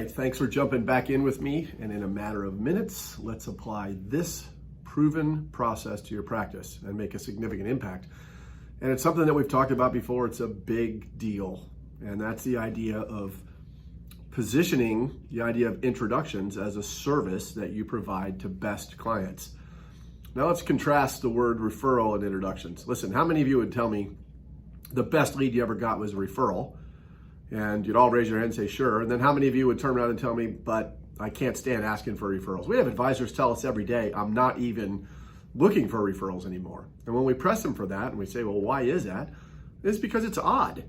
right, thanks for jumping back in with me. And in a matter of minutes, let's apply this proven process to your practice and make a significant impact. And it's something that we've talked about before. It's a big deal. And that's the idea of positioning the idea of introductions as a service that you provide to best clients. Now let's contrast the word referral and introductions. Listen, how many of you would tell me the best lead you ever got was a referral? And you'd all raise your hand and say, sure. And then how many of you would turn around and tell me, but I can't stand asking for referrals? We have advisors tell us every day, I'm not even looking for referrals anymore. And when we press them for that and we say, well, why is that? It's because it's odd.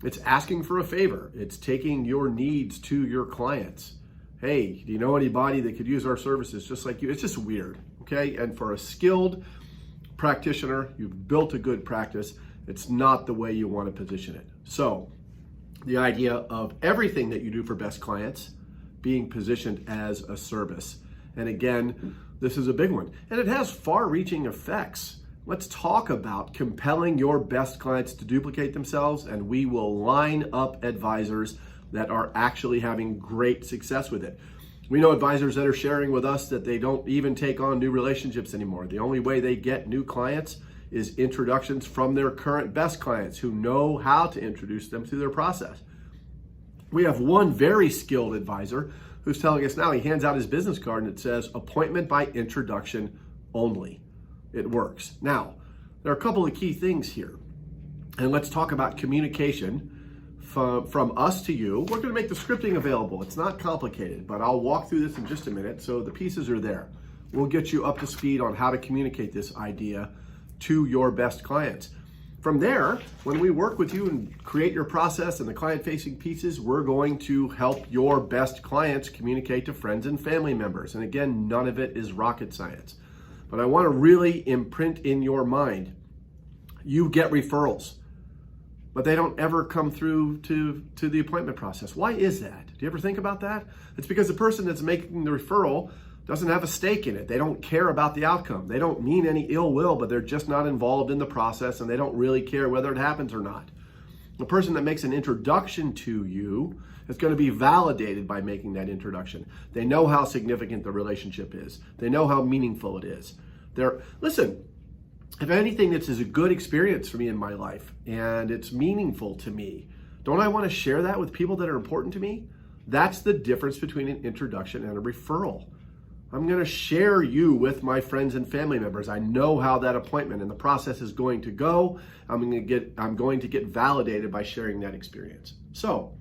It's asking for a favor. It's taking your needs to your clients. Hey, do you know anybody that could use our services just like you? It's just weird, okay? And for a skilled practitioner, you've built a good practice. It's not the way you want to position it. So the idea of everything that you do for best clients being positioned as a service. And again, this is a big one. And it has far-reaching effects. Let's talk about compelling your best clients to duplicate themselves, and we will line up advisors that are actually having great success with it. We know advisors that are sharing with us that they don't even take on new relationships anymore. The only way they get new clients is introductions from their current best clients who know how to introduce them through their process. We have one very skilled advisor who's telling us now, he hands out his business card and it says appointment by introduction only. It works. Now, there are a couple of key things here. And let's talk about communication from us to you. We're going to make the scripting available. It's not complicated, but I'll walk through this in just a minute. So the pieces are there. We'll get you up to speed on how to communicate this idea to your best clients. From there, when we work with you and create your process and the client-facing pieces, we're going to help your best clients communicate to friends and family members. And again, none of it is rocket science. But I want to really imprint in your mind, you get referrals, but they don't ever come through to the appointment process. Why is that? Do you ever think about that? It's because the person that's making the referral doesn't have a stake in it. They don't care about the outcome. They don't mean any ill will, but they're just not involved in the process and they don't really care whether it happens or not. The person that makes an introduction to you is going to be validated by making that introduction. They know how significant the relationship is. They know how meaningful it is. Listen, if anything, this is a good experience for me in my life and it's meaningful to me. Don't I want to share that with people that are important to me? That's the difference between an introduction and a referral. I'm going to share you with my friends and family members. I know how that appointment and the process is going to go. I'm going to get validated by sharing that experience. So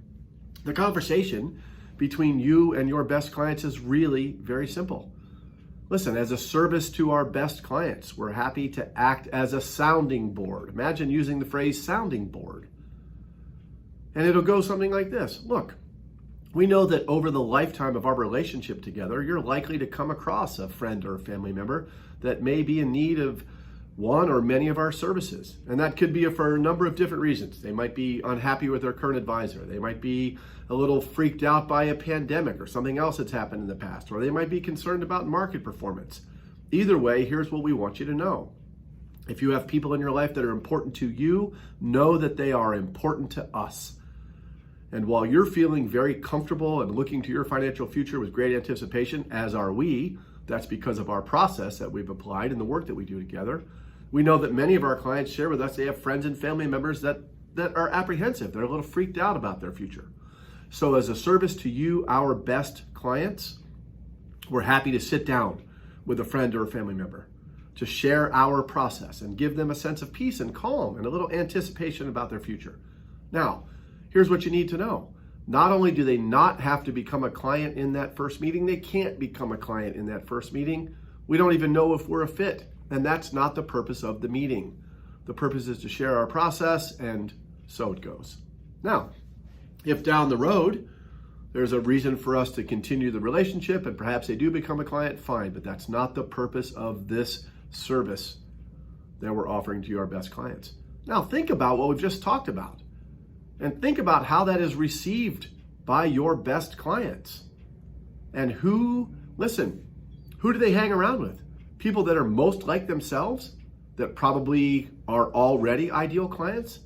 the conversation between you and your best clients is really very simple. Listen, as a service to our best clients, we're happy to act as a sounding board. Imagine using the phrase sounding board. And it'll go something like this. Look, we know that over the lifetime of our relationship together, you're likely to come across a friend or a family member that may be in need of one or many of our services. And that could be for a number of different reasons. They might be unhappy with their current advisor. They might be a little freaked out by a pandemic or something else that's happened in the past, or they might be concerned about market performance. Either way, here's what we want you to know. If you have people in your life that are important to you, know that they are important to us. And while you're feeling very comfortable and looking to your financial future with great anticipation, as are we, that's because of our process that we've applied and the work that we do together. We know that many of our clients share with us they have friends and family members that are apprehensive. They're a little freaked out about their future. So as a service to you, our best clients, we're happy to sit down with a friend or a family member to share our process and give them a sense of peace and calm and a little anticipation about their future. Now, here's what you need to know. Not only do they not have to become a client in that first meeting, they can't become a client in that first meeting. We don't even know if we're a fit. And that's not the purpose of the meeting. The purpose is to share our process, and so it goes. Now, if down the road, there's a reason for us to continue the relationship and perhaps they do become a client, fine, but that's not the purpose of this service that we're offering to your best clients. Now, think about what we've just talked about. And think about how that is received by your best clients. And who do they hang around with? People that are most like themselves, that probably are already ideal clients?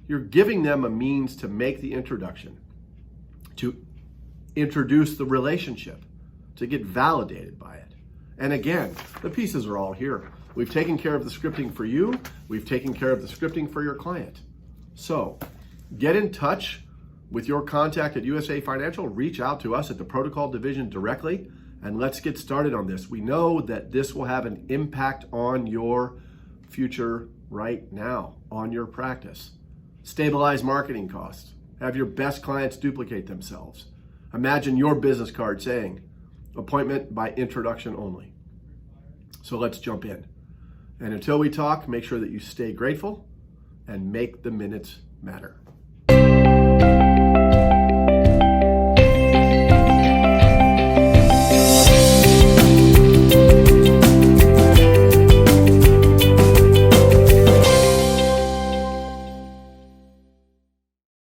You're giving them a means to make the introduction, to introduce the relationship, to get validated by it. And again, the pieces are all here. We've taken care of the scripting for you. We've taken care of the scripting for your client. So get in touch with your contact at USA Financial. Reach out to us at the Protocol Division directly, and let's get started on this. We know that this will have an impact on your future right now, on your practice. Stabilize marketing costs. Have your best clients duplicate themselves. Imagine your business card saying, appointment by introduction only. So let's jump in. And until we talk, make sure that you stay grateful and make the minutes matter.